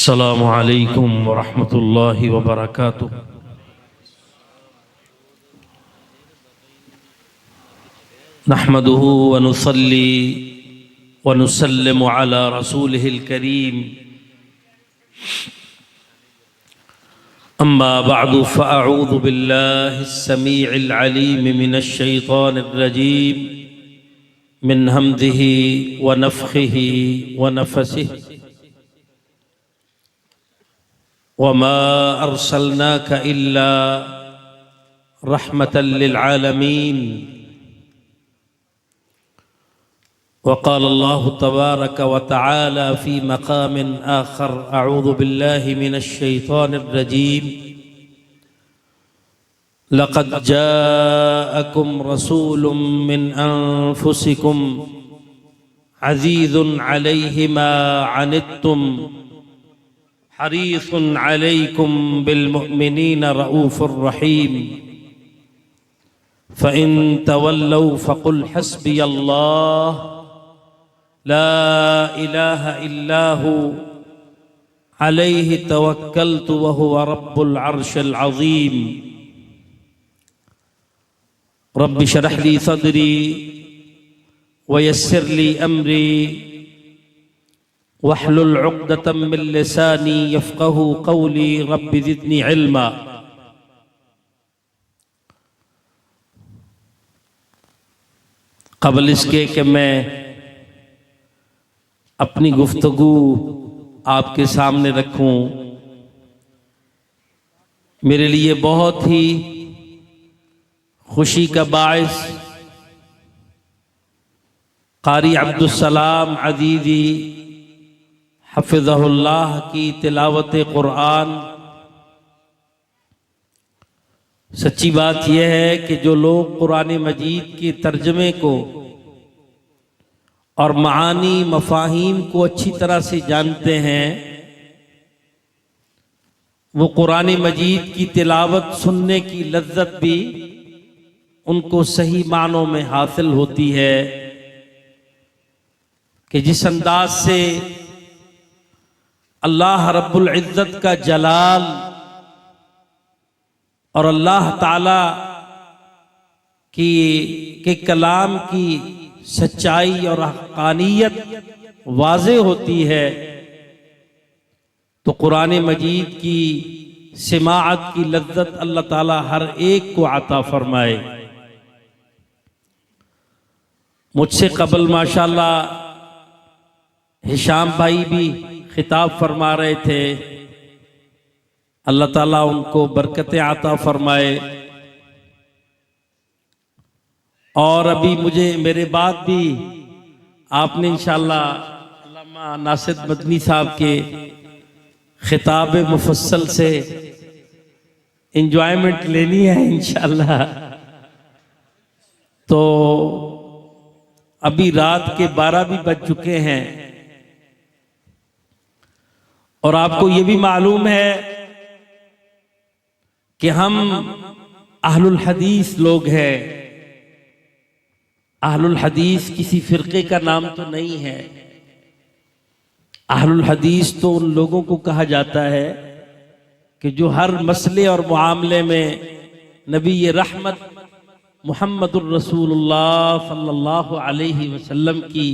السلام علیکم ورحمۃ اللہ وبرکاتہ۔ نحمده ونصلي ونسلم على رسوله الكريم، اما بعد فاعوذ بالله السميع العليم من الشيطان الرجيم من همزه ونفخه ونفسه، وما أرسلناك إلا رحمة للعالمين۔ وقال الله تبارك وتعالى في مقام آخر: أعوذ بالله من الشيطان الرجيم، لقد جاءكم رسول من أنفسكم عزيز عليه ما عنتم حريص عليكم بالمؤمنين رؤوف رحيم، فإن تولوا فقل حسبي الله لا إله إلا هو عليه توكلت وهو رب العرش العظيم۔ رب اشرح لي صدري ويسر لي أمري واحلل عقدة من لساني يفقهوا قولي، رب زدني علما۔ قبل اس کے کہ میں اپنی گفتگو آپ کے سامنے رکھوں، میرے لیے بہت ہی خوشی کا باعث قاری عبدالسلام عزیزی حفظہ اللہ کی تلاوت قرآن۔ سچی بات یہ ہے کہ جو لوگ قرآن مجید کے ترجمے کو اور معانی مفاہیم کو اچھی طرح سے جانتے ہیں، وہ قرآن مجید کی تلاوت سننے کی لذت بھی ان کو صحیح معنوں میں حاصل ہوتی ہے کہ جس انداز سے اللہ رب العزت کا جلال اور اللہ تعالی کے کلام کی سچائی اور حقانیت واضح ہوتی ہے، تو قرآن مجید کی سماعت کی لذت اللہ تعالی ہر ایک کو عطا فرمائے۔ مجھ سے قبل ماشاءاللہ ہشام بھائی بھی خطاب فرما رہے تھے، اللہ تعالیٰ ان کو برکت عطا فرمائے، اور ابھی میرے بعد بھی آپ نے انشاءاللہ علامہ ناصر مدنی صاحب کے خطاب مفصل سے انجوائمنٹ لینی ہے انشاءاللہ۔ تو ابھی رات کے 12 بھی بج چکے ہیں، اور آپ کو یہ بھی معلوم ہے کہ ہم اہل الحدیث لوگ ہیں۔ اہل الحدیث کسی فرقے کا نام تو نہیں ہے، اہل الحدیث تو ان لوگوں کو کہا جاتا ہے کہ جو ہر مسئلے اور معاملے میں نبی رحمت محمد الرسول اللہ صلی اللہ علیہ وسلم کی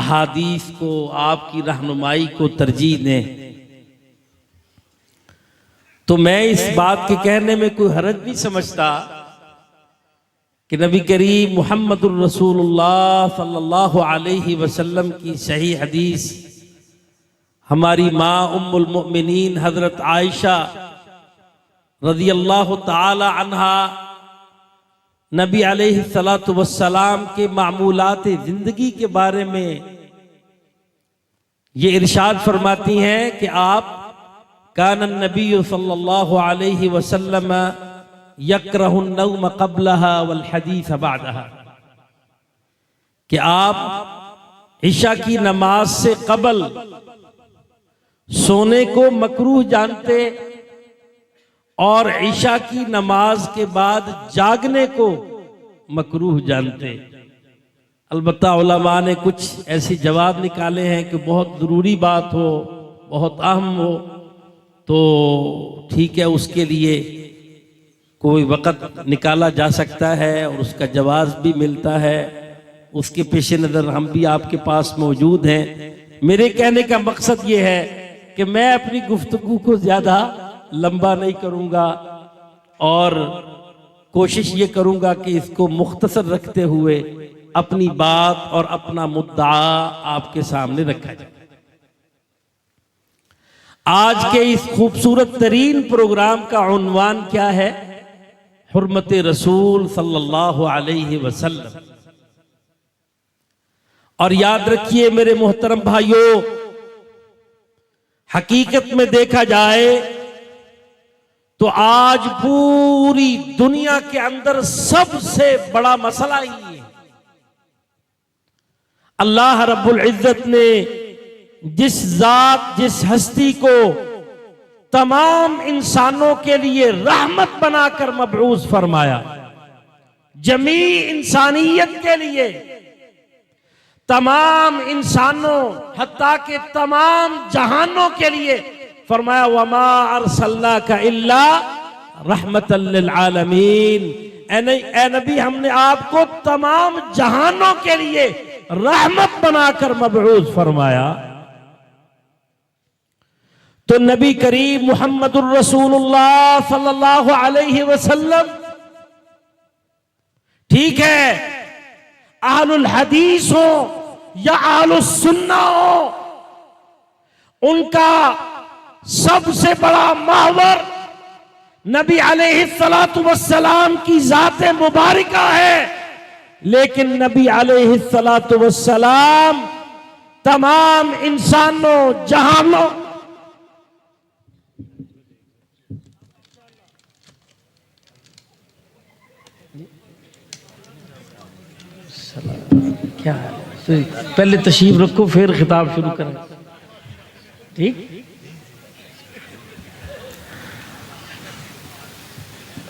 احادیث کو، آپ کی رہنمائی کو ترجیح دیں۔ تو میں اس بات کے کہنے میں کوئی حرج نہیں سمجھتا کہ نبی کریم محمد الرسول اللہ صلی اللہ علیہ وسلم کی صحیح حدیث ہماری ماں ام المؤمنین حضرت عائشہ رضی اللہ تعالی عنہا نبی علیہ السلام کے معمولات زندگی کے بارے میں یہ ارشاد فرماتی ہیں کہ آپ کان النبی صلی اللہ علیہ وسلم یکرہ النوم قبلہا والحدیث بعدہا، کہ آپ عشاء کی نماز سے قبل سونے کو مکروہ جانتے اور عشاء کی نماز کے بعد جاگنے کو مکروہ جانتے۔ البتہ علماء نے کچھ ایسے جواب نکالے ہیں کہ بہت ضروری بات ہو، بہت اہم ہو تو ٹھیک ہے، اس کے لیے کوئی وقت نکالا جا سکتا ہے اور اس کا جواز بھی ملتا ہے، اس کے پیش نظر ہم بھی آپ کے پاس موجود ہیں۔ میرے کہنے کا مقصد یہ ہے کہ میں اپنی گفتگو کو زیادہ لمبا نہیں کروں گا اور کوشش یہ کروں گا کہ اس کو مختصر رکھتے ہوئے اپنی بات اور اپنا مدعا آپ کے سامنے رکھا جائے۔ آج کے اس خوبصورت ترین پروگرام کا عنوان کیا ہے؟ حرمت رسول صلی اللہ علیہ وسلم۔ اور یاد رکھیے میرے محترم بھائیوں، حقیقت میں دیکھا جائے تو آج پوری دنیا کے اندر سب سے بڑا مسئلہ ہی ہے۔ اللہ رب العزت نے جس ذات، جس ہستی کو تمام انسانوں کے لیے رحمت بنا کر مبعوث فرمایا، جمیع انسانیت کے لیے، تمام انسانوں حتیٰ کہ تمام جہانوں کے لیے فرمایا وَمَا أَرْسَلْنَاكَ إِلَّا رَحْمَةً لِلْعَالَمِينَ، اے نبی ہم نے آپ کو تمام جہانوں کے لیے رحمت بنا کر مبعوث فرمایا۔ تو نبی کریم محمد الرسول اللہ صلی اللہ علیہ وسلم، ٹھیک ہے اہل الحدیث ہو یا اہل السنہ ہو، ان کا سب سے بڑا محور نبی علیہ السلام کی ذات مبارکہ ہے، لیکن نبی علیہ السلام تمام انسانوں جہانوں کیا ہے، پہلے تشریف رکھو پھر خطاب شروع کریں، ٹھیک؟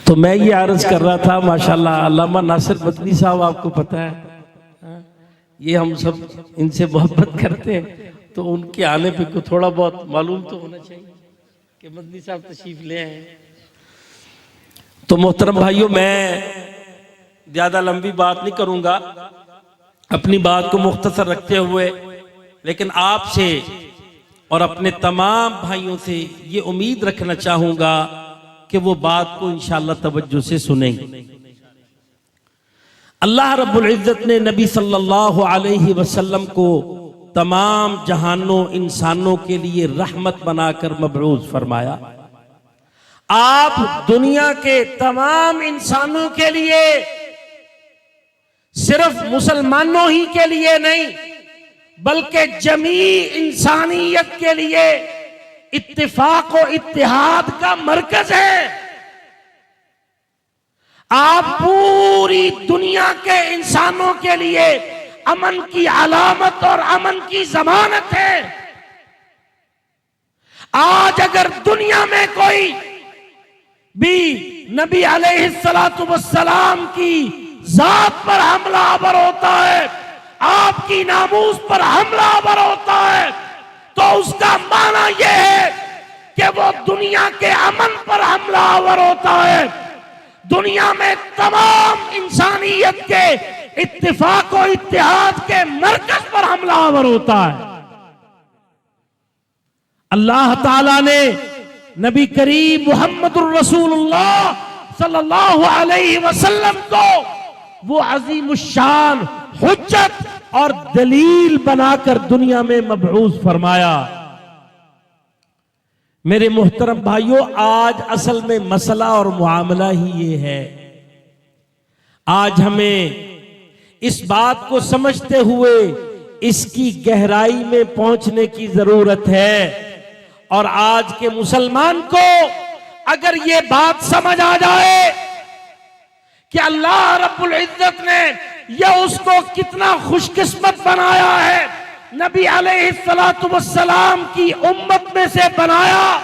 تو میں یہ عرض کر رہا تھا، ماشاءاللہ علامہ ناصر مدنی صاحب آپ کو پتہ ہے، یہ ہم سب ان سے محبت کرتے ہیں، تو ان کے آنے پہ کوئی تھوڑا بہت معلوم تو ہونا چاہیے کہ مدنی صاحب تشریف لے آئے۔ تو محترم بھائیوں، میں زیادہ لمبی بات نہیں کروں گا، اپنی بات کو مختصر رکھتے ہوئے، لیکن آپ سے اور اپنے تمام بھائیوں سے یہ امید رکھنا چاہوں گا کہ وہ بات کو انشاءاللہ توجہ سے سنیں گے۔ اللہ رب العزت نے نبی صلی اللہ علیہ وسلم کو تمام جہانوں انسانوں کے لیے رحمت بنا کر مبعوث فرمایا۔ آپ دنیا کے تمام انسانوں کے لیے، صرف مسلمانوں ہی کے لیے نہیں بلکہ جمیع انسانیت کے لیے اتفاق و اتحاد کا مرکز ہے۔ آپ پوری دنیا کے انسانوں کے لیے امن کی علامت اور امن کی ضمانت ہے۔ آج اگر دنیا میں کوئی بھی نبی علیہ السلام کی ذات پر حملہ آور ہوتا ہے، آپ کی ناموس پر حملہ آور ہوتا ہے، تو اس کا معنی یہ ہے کہ وہ دنیا کے امن پر حملہ آور ہوتا ہے، دنیا میں تمام انسانیت کے اتفاق و اتحاد کے مرکز پر حملہ آور ہوتا ہے۔ اللہ تعالیٰ نے نبی کریم محمد الرسول اللہ صلی اللہ علیہ وسلم کو وہ عظیم الشان حجت اور دلیل بنا کر دنیا میں مبعوث فرمایا۔ میرے محترم بھائیوں، آج اصل میں مسئلہ اور معاملہ ہی یہ ہے۔ آج ہمیں اس بات کو سمجھتے ہوئے اس کی گہرائی میں پہنچنے کی ضرورت ہے، اور آج کے مسلمان کو اگر یہ بات سمجھ آ جائے کہ اللہ رب العزت نے یہ اس کو کتنا خوش قسمت بنایا ہے، نبی علیہ السلام کی امت میں سے بنایا،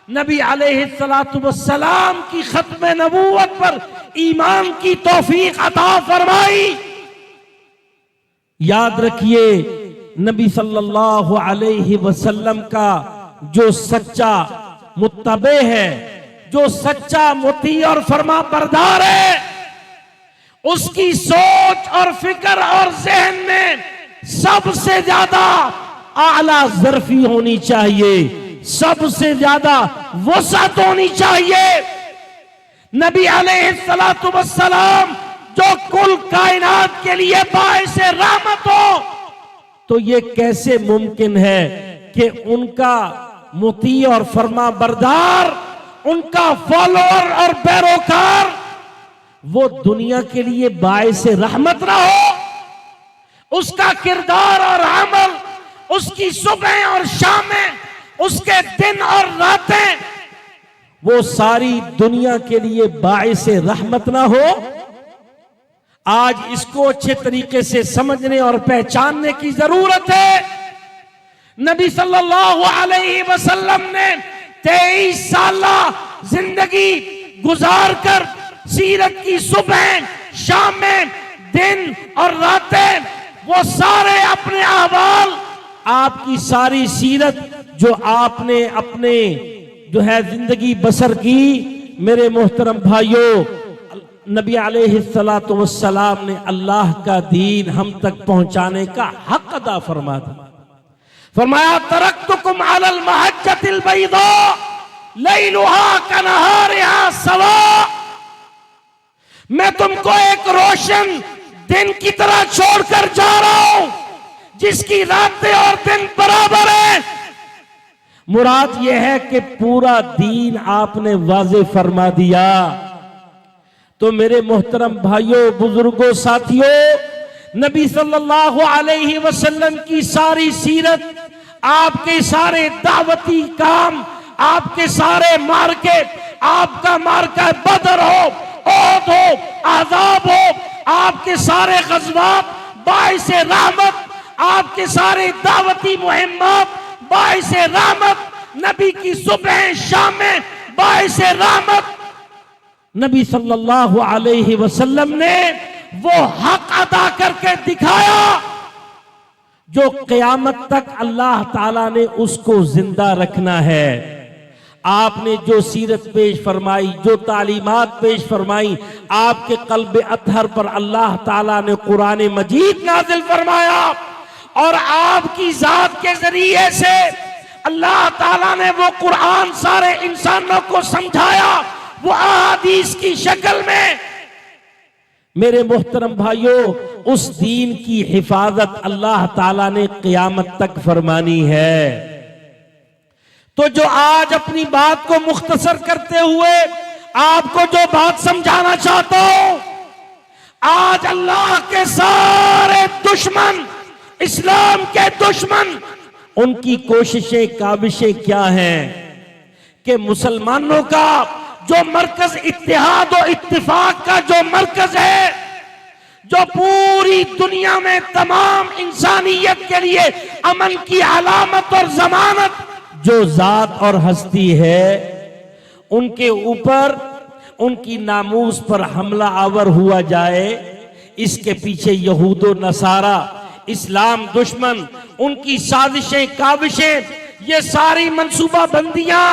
نبی علیہ السلام کی ختم نبوت پر ایمان کی توفیق عطا فرمائی۔ یاد رکھیے نبی صلی اللہ علیہ وسلم کا جو سچا متبع ہے، جو سچا مطیع اور فرما بردار ہے، اس کی سوچ اور فکر اور ذہن میں سب سے زیادہ اعلیٰ ظرفی ہونی چاہیے، سب سے زیادہ وسعت ہونی چاہیے۔ نبی علیہ السلام جو کل کائنات کے لیے باعث رحمت ہو، تو یہ کیسے ممکن ہے کہ ان کا مطیع اور فرما بردار، ان کا فالوور اور پیروکار وہ دنیا کے لیے باعث رحمت نہ ہو؟ اس کا کردار اور عمل، اس کی صبح اور شامیں، اس کے دن اور راتیں، وہ ساری دنیا کے لیے باعث رحمت نہ ہو؟ آج اس کو اچھے طریقے سے سمجھنے اور پہچاننے کی ضرورت ہے۔ نبی صلی اللہ علیہ وسلم نے 23 سالہ زندگی گزار کر سیرت کی صبح، شامیں، دن اور راتیں، وہ سارے اپنے احوال، آپ کی ساری سیرت جو آپ نے اپنے جو ہے زندگی بسر کی، میرے محترم بھائیوں، نبی علیہ السلام نے اللہ کا دین ہم تک پہنچانے کا حق ادا فرما دیا۔ فرمایا ترکتکم علی المحجۃ البیضاء لیلھا کنہارھا سواء، میں تم کو ایک روشن دن کی طرح چھوڑ کر جا رہا ہوں جس کی راتیں اور دن برابر ہیں۔ مراد یہ ہے کہ پورا دین آپ نے واضح فرما دیا۔ تو میرے محترم بھائیوں، بزرگوں، ساتھیوں، نبی صلی اللہ علیہ وسلم کی ساری سیرت، آپ کے سارے دعوتی کام، آپ کے سارے مارکے، آپ کا مارکہ بدر ہو، احد ہو، احزاب ہو، آپ کے سارے غزوات باعث رحمت، آپ کے سارے دعوتی مہمات باعث رحمت، نبی کی صبح شامیں باعث رحمت۔ نبی صلی اللہ علیہ وسلم نے وہ حق ادا کر کے دکھایا جو قیامت تک اللہ تعالیٰ نے اس کو زندہ رکھنا ہے۔ آپ نے جو سیرت پیش فرمائی، جو تعلیمات پیش فرمائی، آپ کے قلب اطہر پر اللہ تعالیٰ نے قرآن مجید نازل فرمایا، اور آپ کی ذات کے ذریعے سے اللہ تعالیٰ نے وہ قرآن سارے انسانوں کو سمجھایا، وہ احادیث کی شکل میں۔ میرے محترم بھائیوں، اس دین کی حفاظت اللہ تعالیٰ نے قیامت تک فرمانی ہے۔ تو جو آج اپنی بات کو مختصر کرتے ہوئے آپ کو جو بات سمجھانا چاہتا ہوں، آج اللہ کے سارے دشمن، اسلام کے دشمن، ان کی کوششیں، کاوشیں کیا ہیں کہ مسلمانوں کا جو مرکز اتحاد و اتفاق کا جو مرکز ہے، جو پوری دنیا میں تمام انسانیت کے لیے امن کی علامت اور ضمانت جو ذات اور ہستی ہے، ان کے اوپر، ان کی ناموس پر حملہ آور ہوا جائے، اس کے پیچھے یہود و نصارہ، اسلام دشمن، ان کی سازشیں، کاوشیں، یہ ساری منصوبہ بندیاں،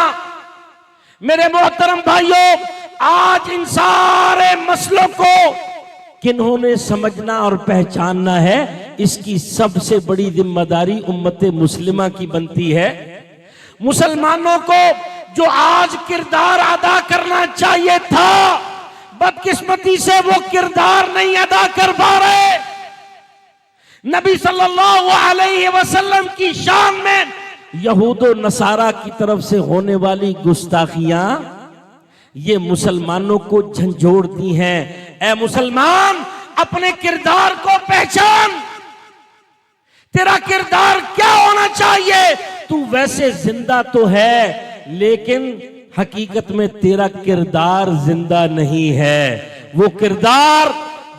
میرے محترم بھائیوں، آج ان سارے مسئلوں کو کنہوں نے سمجھنا اور پہچاننا ہے، اس کی سب سے بڑی ذمہ داری امت مسلمہ کی بنتی ہے۔ مسلمانوں کو جو آج کردار ادا کرنا چاہیے تھا، بدقسمتی سے وہ کردار نہیں ادا کر پا رہے۔ نبی صلی اللہ علیہ وسلم کی شان میں یہود و نصارہ کی طرف سے ہونے والی گستاخیاں یہ مسلمانوں کو جھنجھوڑتی ہیں۔ اے مسلمان، اپنے کردار کو پہچان، تیرا کردار کیا ہونا چاہیے؟ تو ویسے زندہ تو ہے، لیکن حقیقت میں تیرا کردار زندہ نہیں ہے۔ وہ کردار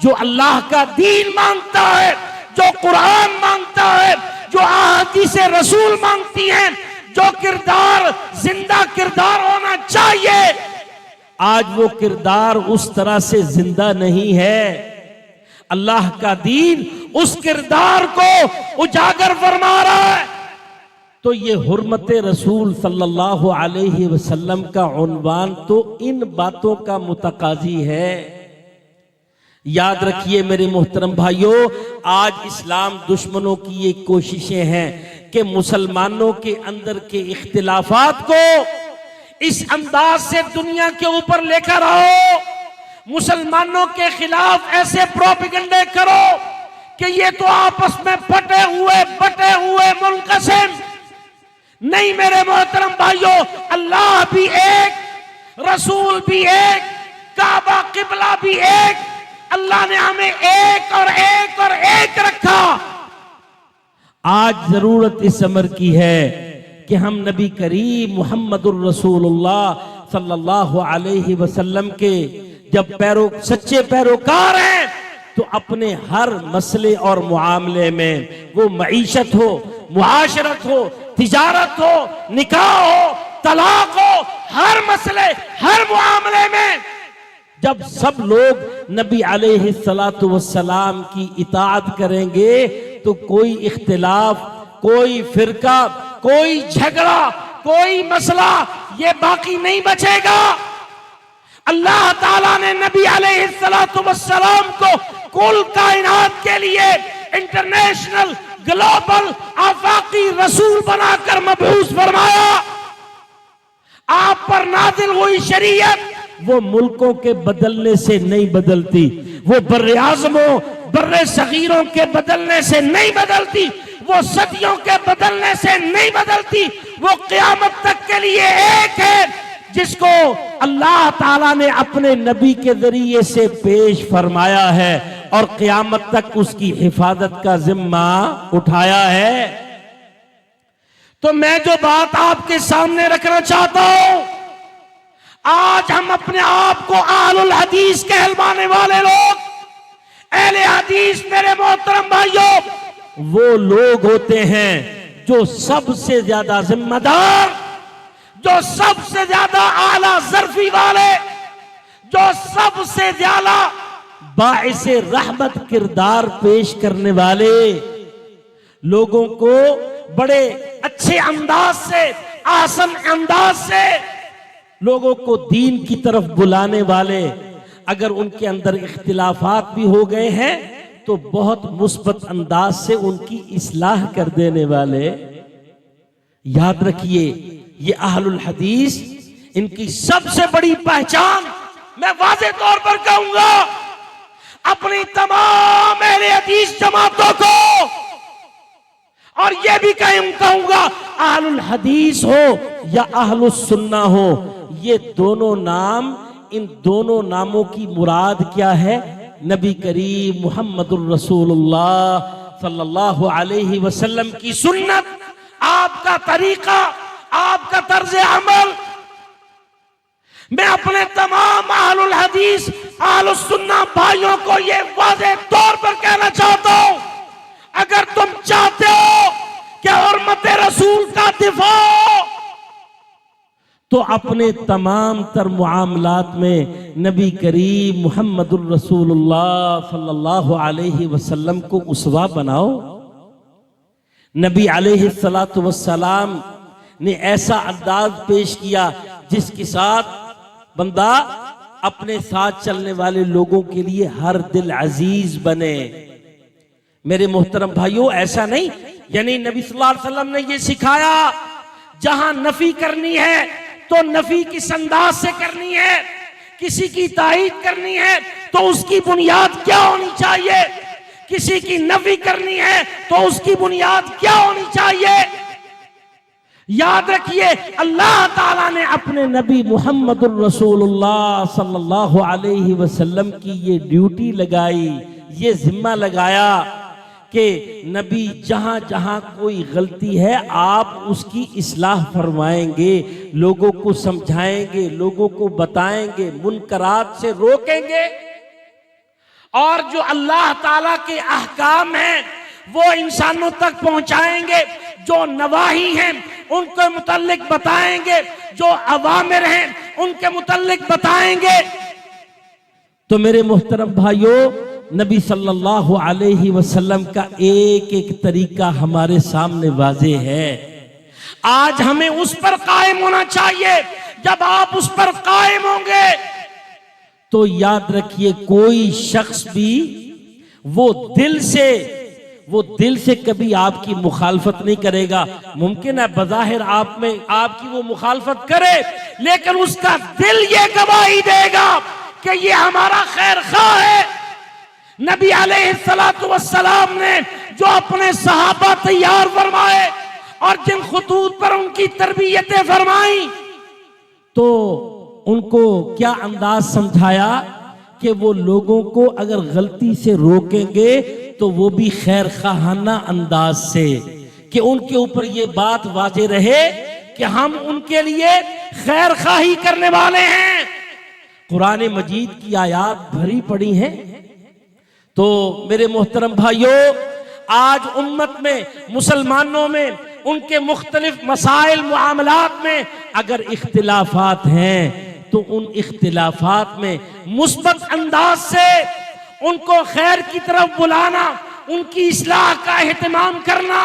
جو اللہ کا دین مانگتا ہے، جو قرآن مانگتا ہے، جو احادیث رسول مانگتی ہیں، جو کردار زندہ کردار ہونا چاہیے، آج وہ کردار اس طرح سے زندہ نہیں ہے۔ اللہ کا دین اس کردار کو اجاگر فرما رہا ہے۔ تو یہ حرمت رسول صلی اللہ علیہ وسلم کا عنوان تو ان باتوں کا متقاضی ہے۔ یاد رکھیے میرے محترم بھائیوں، آج اسلام دشمنوں کی یہ کوششیں ہیں کہ مسلمانوں کے اندر کے اختلافات کو اس انداز سے دنیا کے اوپر لے کر آؤ، مسلمانوں کے خلاف ایسے پروپیگنڈے کرو کہ یہ تو آپس میں بٹے ہوئے منقسم۔ نہیں میرے محترم بھائیوں، اللہ بھی ایک، رسول بھی ایک، کعبہ قبلہ بھی ایک، اللہ نے ہمیں ایک اور ایک اور ایک رکھا۔ آج ضرورت اس امر کی ہے کہ ہم نبی کریم محمد الرسول اللہ صلی اللہ علیہ وسلم کے جب سچے پیروکار ہیں تو اپنے ہر مسئلے اور معاملے میں، وہ معیشت ہو، معاشرت ہو، تجارت ہو، نکاح ہو، طلاق ہو، ہر مسئلے، ہر معاملے میں جب سب لوگ نبی علیہ السلام کی اطاعت کریں گے تو کوئی اختلاف، کوئی فرقہ، کوئی جھگڑا، کوئی مسئلہ یہ باقی نہیں بچے گا۔ اللہ تعالیٰ نے نبی علیہ السلام کو کل کائنات کے لیے انٹرنیشنل، گلوبل، آفاقی رسول بنا کر مبعوث فرمایا۔ آپ پر نازل ہوئی شریعت وہ ملکوں کے بدلنے سے نہیں بدلتی، وہ بر اعظموں، بر صغیروں کے بدلنے سے نہیں بدلتی، وہ صدیوں کے بدلنے سے نہیں بدلتی، وہ قیامت تک کے لیے ایک ہے، جس کو اللہ تعالیٰ نے اپنے نبی کے ذریعے سے پیش فرمایا ہے اور قیامت تک اس کی حفاظت کا ذمہ اٹھایا ہے۔ تو میں جو بات آپ کے سامنے رکھنا چاہتا ہوں، آج ہم اپنے آپ کو اہل الحدیث کہلوانے والے لوگ، اہل حدیث میرے محترم بھائیوں، وہ لوگ ہوتے ہیں جو سب سے زیادہ ذمہ دار، جو سب سے زیادہ اعلیٰ ظرفی والے، جو سب سے زیادہ باعث رحمت کردار پیش کرنے والے، لوگوں کو بڑے اچھے انداز سے، آسن انداز سے لوگوں کو دین کی طرف بلانے والے، اگر ان کے اندر اختلافات بھی ہو گئے ہیں تو بہت مثبت انداز سے ان کی اصلاح کر دینے والے۔ یاد رکھیے یہ اہل الحدیث، ان کی سب سے بڑی پہچان میں واضح طور پر کہوں گا، اپنی تمام اہل حدیث جماعتوں کو، اور یہ بھی کہوں گا اہل الحدیث ہو یا اہل السنہ ہو، یہ دونوں نام، ان دونوں ناموں کی مراد کیا ہے؟ نبی کریم محمد الرسول اللہ صلی اللہ علیہ وسلم کی سنت، آپ کا طریقہ، آپ کا طرز عمل۔ میں اپنے تمام اہل الحدیث، اہل السنہ بھائیوں کو یہ واضح طور پر کہنا چاہتا ہوں، اگر تم چاہتے ہو کہ حرمت رسول کا دفاع ہو تو اپنے تمام تر معاملات میں نبی کریم محمد الرسول اللہ صلی اللہ علیہ وسلم کو اسوہ بناؤ۔ نبی علیہ السلام نے ایسا انداز پیش کیا جس کے ساتھ بندہ اپنے ساتھ چلنے والے لوگوں کے لیے ہر دل عزیز بنے۔ میرے محترم بھائیوں، ایسا نہیں، یعنی نبی صلی اللہ علیہ وسلم نے یہ سکھایا جہاں نفی کرنی ہے تو نفی کس انداز سے کرنی ہے، کسی کی تائید کرنی ہے تو اس کی بنیاد کیا ہونی چاہیے، کسی کی نفی کرنی ہے تو اس کی بنیاد کیا ہونی چاہیے۔ یاد رکھیے اللہ تعالیٰ نے اپنے نبی محمد الرسول اللہ صلی اللہ علیہ وسلم کی یہ ڈیوٹی لگائی، یہ ذمہ لگایا کہ نبی جہاں جہاں کوئی غلطی ہے آپ اس کی اصلاح فرمائیں گے، لوگوں کو سمجھائیں گے، لوگوں کو بتائیں گے، منکرات سے روکیں گے، اور جو اللہ تعالیٰ کے احکام ہیں وہ انسانوں تک پہنچائیں گے، جو نواہی ہیں ان کے متعلق بتائیں گے، جو اوامر ہیں ان کے متعلق بتائیں گے۔ تو میرے محترم بھائیوں، نبی صلی اللہ علیہ وسلم کا ایک ایک طریقہ ہمارے سامنے واضح ہے۔ آج ہمیں اس پر قائم ہونا چاہیے. جب آپ اس پر قائم ہوں گے تو یاد رکھیے کوئی شخص بھی وہ دل سے کبھی آپ کی مخالفت نہیں کرے گا. ممکن ہے بظاہر آپ کی وہ مخالفت کرے، لیکن اس کا دل یہ گواہی دے گا کہ یہ ہمارا خیر خواہ ہے. نبی علیہ السلام نے جو اپنے صحابہ تیار فرمائے اور جن خطوط پر ان کی تربیتیں فرمائیں، تو ان کو کیا انداز سمجھایا کہ وہ لوگوں کو اگر غلطی سے روکیں گے تو وہ بھی خیر خواہانہ انداز سے، کہ ان کے اوپر یہ بات واضح رہے کہ ہم ان کے لیے خیر خواہی کرنے والے ہیں. قرآن مجید کی آیات بھری پڑی ہیں. تو میرے محترم بھائیوں، آج امت میں، مسلمانوں میں، ان کے مختلف مسائل معاملات میں اگر اختلافات ہیں تو ان اختلافات میں مثبت انداز سے ان کو خیر کی طرف بلانا، ان کی اصلاح کا اہتمام کرنا،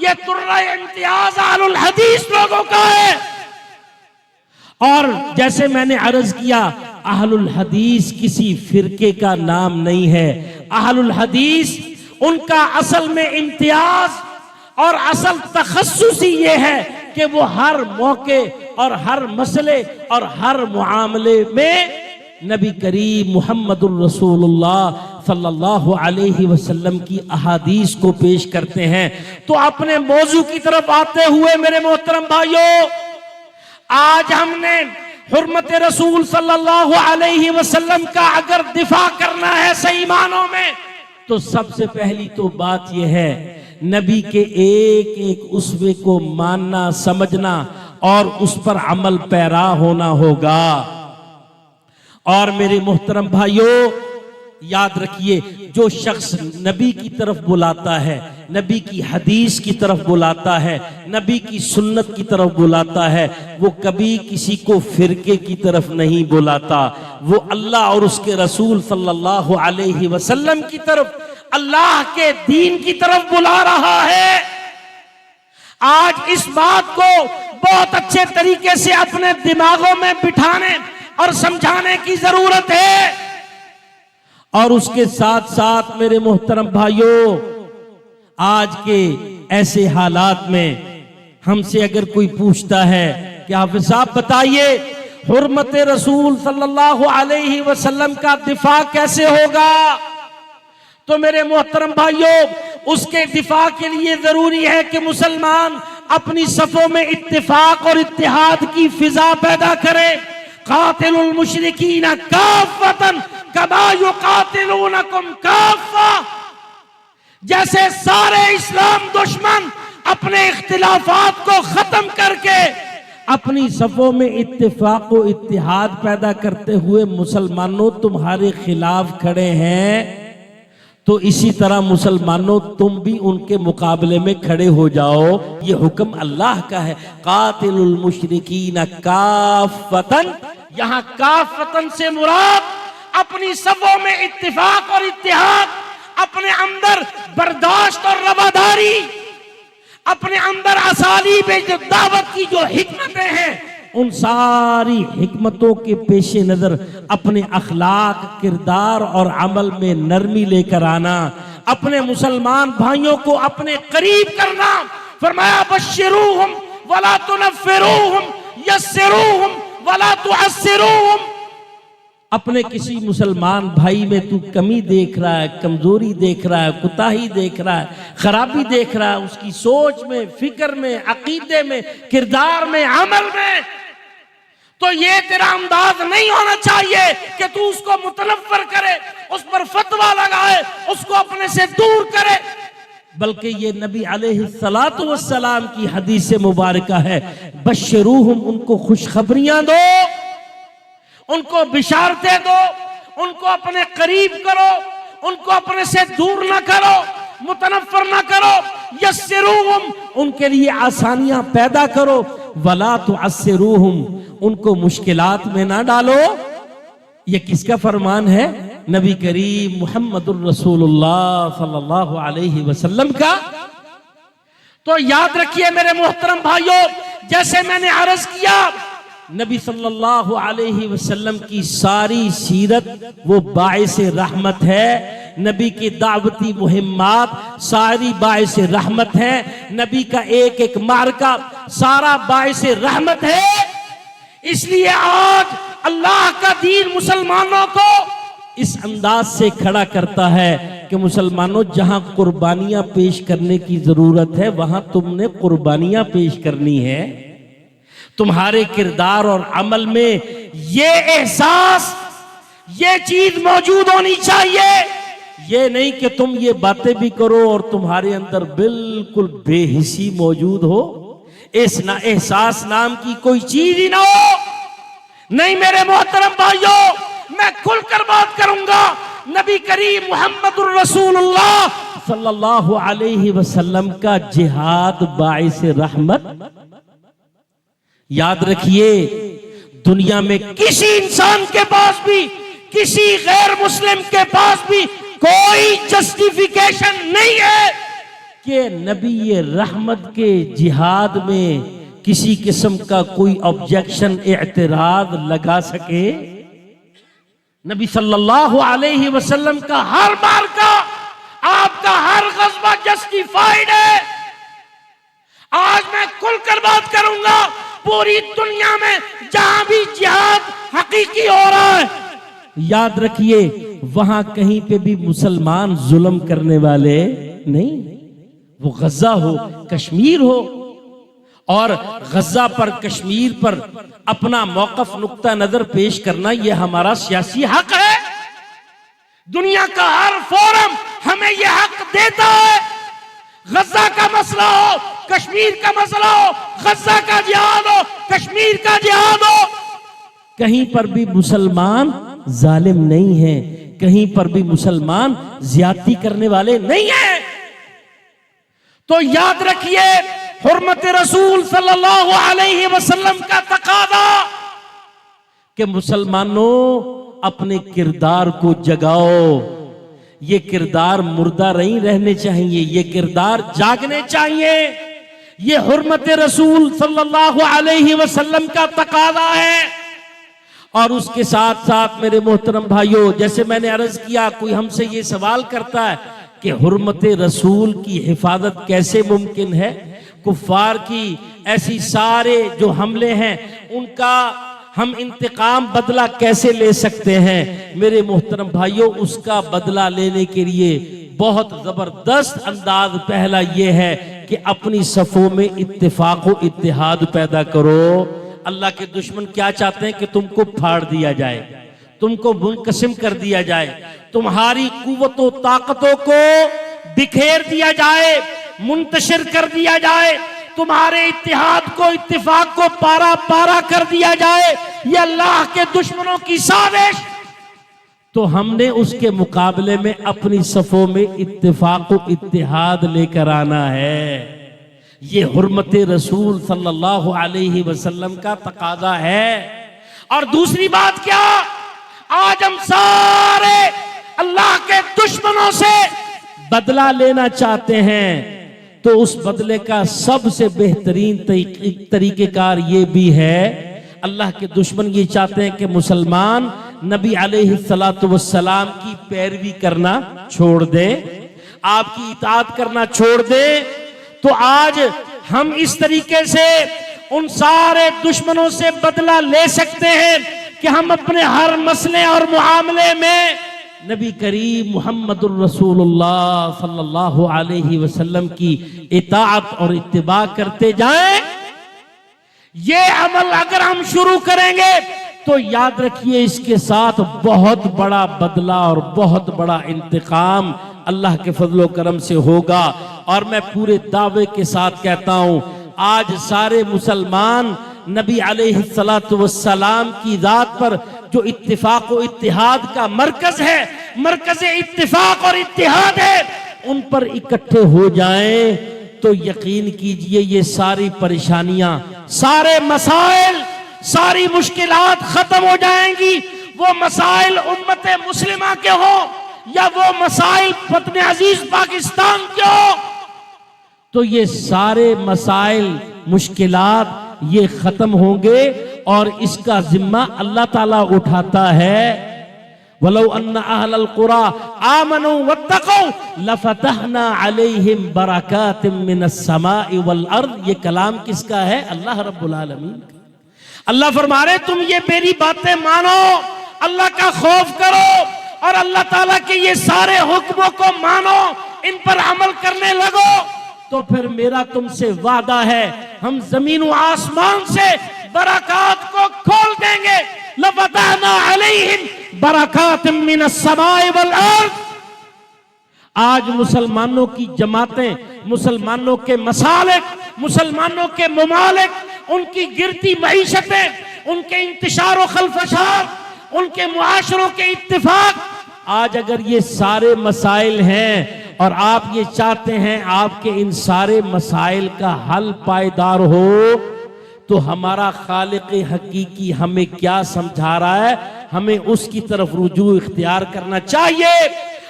یہ ترہ امتیاز اہل الحدیث لوگوں کا ہے. اور جیسے میں نے عرض کیا، اہل الحدیث کسی فرقے کا نام نہیں ہے. اہل الحدیث ان کا اصل میں امتیاز اور اصل تخصص ہی یہ ہے کہ وہ ہر موقع اور ہر مسئلے اور ہر معاملے میں نبی کریم محمد الرسول اللہ صلی اللہ علیہ وسلم کی احادیث کو پیش کرتے ہیں. تو اپنے موضوع کی طرف آتے ہوئے میرے محترم بھائیوں، آج ہم نے حرمت رسول صلی اللہ علیہ وسلم کا اگر دفاع کرنا ہے صحیح معنوں میں، تو سب سے پہلی تو بات یہ ہے نبی کے ایک ایک اسوے کو ماننا، سمجھنا اور اس پر عمل پیرا ہونا ہوگا. اور میرے محترم بھائیوں یاد رکھیے، جو شخص نبی کی طرف بلاتا ہے، نبی کی حدیث کی طرف بلاتا ہے، نبی کی سنت کی طرف بلاتا ہے، وہ کبھی کسی کو فرقے کی طرف نہیں بلاتا. وہ اللہ اور اس کے رسول صلی اللہ علیہ وسلم کی طرف، اللہ کے دین کی طرف بلا رہا ہے. آج اس بات کو بہت اچھے طریقے سے اپنے دماغوں میں بٹھانے اور سمجھانے کی ضرورت ہے. اور اس کے ساتھ ساتھ میرے محترم بھائیوں، آج کے ایسے حالات میں ہم سے اگر کوئی پوچھتا ہے کہ حافظ صاحب بتائیے حرمت رسول صلی اللہ علیہ وسلم کا دفاع کیسے ہوگا، تو میرے محترم بھائیوں اس کے دفاع کے لیے ضروری ہے کہ مسلمان اپنی صفوں میں اتفاق اور اتحاد کی فضا پیدا کرے. قاتل المشرکین کافۃ کما یقاتلونکم کافۃ، جیسے سارے اسلام دشمن اپنے اختلافات کو ختم کر کے اپنی صفوں میں اتفاق و اتحاد پیدا کرتے ہوئے مسلمانوں تمہارے خلاف کھڑے ہیں، تو اسی طرح مسلمانوں تم بھی ان کے مقابلے میں کھڑے ہو جاؤ. یہ حکم اللہ کا ہے. قاتل المشرکین کافۃ، یہاں کافۃ سے مراد اپنی صفوں میں اتفاق اور اتحاد، اپنے اندر برداشت اور رواداری، اپنے اندر اسالیب جو دعوت کی جو حکمتیں ہیں، ان ساری حکمتوں کے پیش نظر اپنے اخلاق، کردار اور عمل میں نرمی لے کر آنا، اپنے مسلمان بھائیوں کو اپنے قریب کرنا. فرمایا بشروہم ولا تنفروہم یسروہم ولا تعسروہم. اپنے کسی مسلمان بھائی میں تو کمی دیکھ رہا ہے، کمزوری دیکھ رہا ہے، کوتاہی دیکھ رہا ہے، خرابی دیکھ رہا ہے، اس کی سوچ میں، فکر میں، عقیدے میں، کردار میں، عمل میں، تو یہ تیرا انداز نہیں ہونا چاہیے کہ تو اس کو متنفر کرے، اس پر فتویٰ لگائے، اس کو اپنے سے دور کرے، بلکہ یہ نبی علیہ السلام کی حدیث مبارکہ ہے. بشروہم، ان کو خوشخبریاں دو، ان کو بشارتیں دو، ان کو اپنے قریب کرو، ان کو اپنے سے دور نہ کرو، متنفر نہ کرو. یسروہم، ان کے لیے آسانیاں پیدا کرو. ولا تعسروہم، ان کو مشکلات میں نہ ڈالو. یہ کس کا فرمان ہے؟ نبی کریم محمد الرسول اللہ صلی اللہ علیہ وسلم کا. تو یاد رکھیے میرے محترم بھائیوں، جیسے میں نے عرض کیا، نبی صلی اللہ علیہ وسلم کی ساری سیرت وہ باعث رحمت ہے، نبی کی دعوتی مہمات ساری باعث رحمت ہے، نبی کا ایک ایک معرکہ سارا باعث رحمت ہے۔ اس لیے آج اللہ کا دین مسلمانوں کو اس انداز سے کھڑا کرتا ہے کہ مسلمانوں، جہاں قربانیاں پیش کرنے کی ضرورت ہے وہاں تم نے قربانیاں پیش کرنی ہے۔ تمہارے کردار اور عمل میں یہ احساس، یہ چیز موجود ہونی چاہیے، یہ نہیں کہ تم یہ باتیں بھی کرو اور تمہارے اندر بالکل بے حسی موجود ہو، احساس نام کی کوئی چیز ہی نہ ہو۔ نہیں میرے محترم بھائیوں، میں کھل کر بات کروں گا، نبی کریم محمد الرسول اللہ صلی اللہ علیہ وسلم کا جہاد باعث رحمت۔ یاد رکھیے، دنیا میں کسی انسان کے پاس بھی، کسی غیر مسلم کے پاس بھی کوئی جسٹیفیکیشن نہیں ہے کہ نبی رحمت کے جہاد میں کسی قسم کا کوئی آبجیکشن، اعتراض لگا سکے۔ نبی صلی اللہ علیہ وسلم کا ہر معرکہ، آپ کا ہر غزوہ جسٹیفائیڈ ہے۔ آج میں کھل کر بات کروں گا، پوری دنیا میں جہاں بھی جہاد حقیقی ہو رہا ہے، یاد رکھیے وہاں کہیں پہ بھی مسلمان ظلم کرنے والے نہیں، وہ غزہ ہو، کشمیر ہو، اور غزہ پر، کشمیر پر اپنا موقف، نقطہ نظر پیش کرنا یہ ہمارا سیاسی حق ہے۔ دنیا کا ہر فورم ہمیں یہ حق دیتا ہے۔ غزہ کا مسئلہ ہو، کشمیر کا مسئلہ ہو، غزہ کا جہاد ہو، کشمیر کا جہاد ہو، کہیں پر بھی مسلمان ظالم نہیں ہیں، کہیں پر بھی مسلمان زیادتی کرنے والے نہیں ہیں۔ تو یاد رکھیے، حرمت رسول صلی اللہ علیہ وسلم کا تقاضا کہ مسلمانوں اپنے کردار کو جگاؤ، یہ کردار مردہ نہیں رہنے چاہیے، یہ کردار جاگنے چاہیے۔ یہ حرمت رسول صلی اللہ علیہ وسلم کا تقاضا ہے۔ اور اس کے ساتھ ساتھ میرے محترم بھائیوں، جیسے میں نے عرض کیا، کوئی ہم سے یہ سوال کرتا ہے کہ حرمت رسول کی حفاظت کیسے ممکن ہے؟ کفار کی ایسی سارے جو حملے ہیں ان کا ہم انتقام، بدلہ کیسے لے سکتے ہیں؟ میرے محترم بھائیوں، اس کا بدلہ لینے کے لیے بہت زبردست انداز پہلا یہ ہے کہ اپنی صفوں میں اتفاق و اتحاد پیدا کرو۔ اللہ کے دشمن کیا چاہتے ہیں کہ تم کو پھاڑ دیا جائے، تم کو منقسم کر دیا جائے، تمہاری قوت و طاقتوں کو بکھیر دیا جائے، منتشر کر دیا جائے، تمہارے اتحاد کو، اتفاق کو پارا پارا کر دیا جائے۔ یہ اللہ کے دشمنوں کی سازش۔ تو ہم نے اس کے مقابلے میں اپنی صفوں میں اتفاق و اتحاد لے کر آنا ہے۔ یہ حرمت رسول صلی اللہ علیہ وسلم کا تقاضا ہے۔ اور دوسری بات کیا؟ آج ہم سارے اللہ کے دشمنوں سے بدلہ لینا چاہتے ہیں، تو اس بدلے کا سب سے بہترین طریقہ کار یہ بھی ہے، اللہ کے دشمن یہ چاہتے ہیں کہ مسلمان نبی علیہ السلام کی پیروی کرنا چھوڑ دیں، آپ کی اطاعت کرنا چھوڑ دیں۔ تو آج ہم اس طریقے سے ان سارے دشمنوں سے بدلہ لے سکتے ہیں کہ ہم اپنے ہر مسئلے اور معاملے میں نبی کریم محمد الرسول اللہ صلی اللہ علیہ وسلم کی اطاعت اور اتباع کرتے جائیں۔ یہ عمل اگر ہم شروع کریں گے تو یاد رکھیے اس کے ساتھ بہت بڑا بدلہ اور بہت بڑا انتقام اللہ کے فضل و کرم سے ہوگا۔ اور میں پورے دعوے کے ساتھ کہتا ہوں، آج سارے مسلمان نبی علیہ السلام کی ذات پر جو اتفاق و اتحاد کا مرکز ہے، مرکز اتفاق اور اتحاد ہے، ان پر اکٹھے ہو جائیں تو یقین کیجئے یہ ساری پریشانیاں، سارے مسائل، ساری مشکلات ختم ہو جائیں گی۔ وہ مسائل امت مسلمہ کے ہوں یا وہ مسائل وطن عزیز پاکستان کے ہوں، تو یہ سارے مسائل مشکلات یہ ختم ہوں گے، اور اس کا ذمہ اللہ تعالیٰ اٹھاتا ہے۔ وَلَوْ أَنَّ أَهْلَ الْقُرَىٰ آمَنُوا وَاتَّقَوْا لَفَتَحْنَا عَلَيْهِمْ بَرَكَاتٍ مِّنَ السَّمَاءِ وَالْأَرْضِ۔ یہ کلام کس کا ہے؟ اللہ رب العالمین کا۔ اللہ فرما رہے تم یہ میری باتیں مانو، اللہ کا خوف کرو، اور اللہ تعالیٰ کے یہ سارے حکموں کو مانو، ان پر عمل کرنے لگو، تو پھر میرا تم سے وعدہ ہے، ہم زمین و آسمان سے برکات کو کھول دیں گے۔ لَفَتَحْنَا عَلَيْهِمْ بَرَكَاتٍ مِّنَ السَّمَاءِ وَالْأَرْضِ۔ آج مسلمانوں کی جماعتیں، مسلمانوں کے مسالک، مسلمانوں کے ممالک، ان کی گرتی معیشتیں، ان کے انتشار و خلفشار، ان کے معاشروں کے اتفاق، آج اگر یہ سارے مسائل ہیں اور آپ یہ چاہتے ہیں آپ کے ان سارے مسائل کا حل پائیدار ہو، تو ہمارا خالق حقیقی ہمیں کیا سمجھا رہا ہے؟ ہمیں اس کی طرف رجوع اختیار کرنا چاہیے،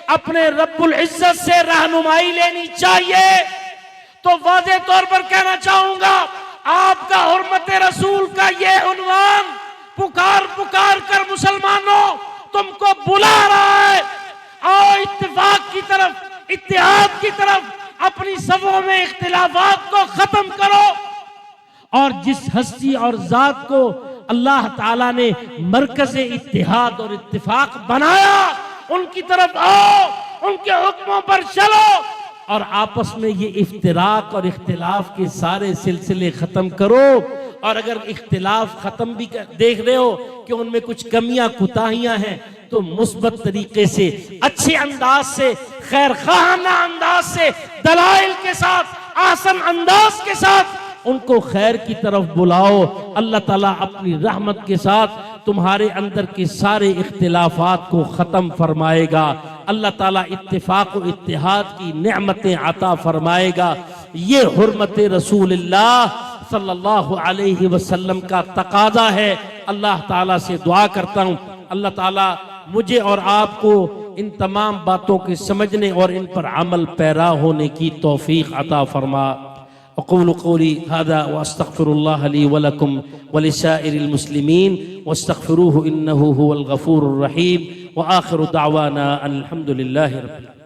اپنے رب العزت سے رہنمائی لینی چاہیے۔ تو واضح طور پر کہنا چاہوں گا، آپ کا حرمت رسول کا یہ عنوان پکار پکار کر مسلمانوں تم کو بلا رہا ہے، آؤ اتفاق کی طرف، اتحاد کی طرف، اپنی صفوں میں اختلافات کو ختم کرو، اور جس ہستی اور ذات کو اللہ تعالیٰ نے مرکز اتحاد اور اتفاق بنایا، ان کی طرف آؤ، ان کے حکموں پر چلو، اور آپس میں یہ افتراق اور اختلاف کے سارے سلسلے ختم کرو۔ اور اگر اختلاف ختم بھی دیکھ رہے ہو کہ ان میں کچھ کمیاں کوتاہیاں ہیں، تو مثبت طریقے سے، اچھے انداز سے، خیر خواہانہ انداز سے، دلائل کے ساتھ، آسن انداز کے ساتھ ان کو خیر کی طرف بلاؤ۔ اللہ تعالیٰ اپنی رحمت کے ساتھ تمہارے اندر کے سارے اختلافات کو ختم فرمائے گا۔ اللہ تعالیٰ اتفاق و اتحاد کی نعمتیں عطا فرمائے گا۔ یہ حرمت رسول اللہ صلی اللہ علیہ وسلم کا تقاضا ہے۔ اللہ تعالیٰ سے دعا کرتا ہوں، اللہ تعالیٰ مجھے اور آپ کو ان تمام باتوں کے سمجھنے اور ان پر عمل پیرا ہونے کی توفیق عطا فرما۔ اقول قولی هذا واستغفر الله لي ولكم ولسائر المسلمين واستغفروه انه هو الغفور الرحيم، وآخر دعوانا الحمد لله رب العالمين۔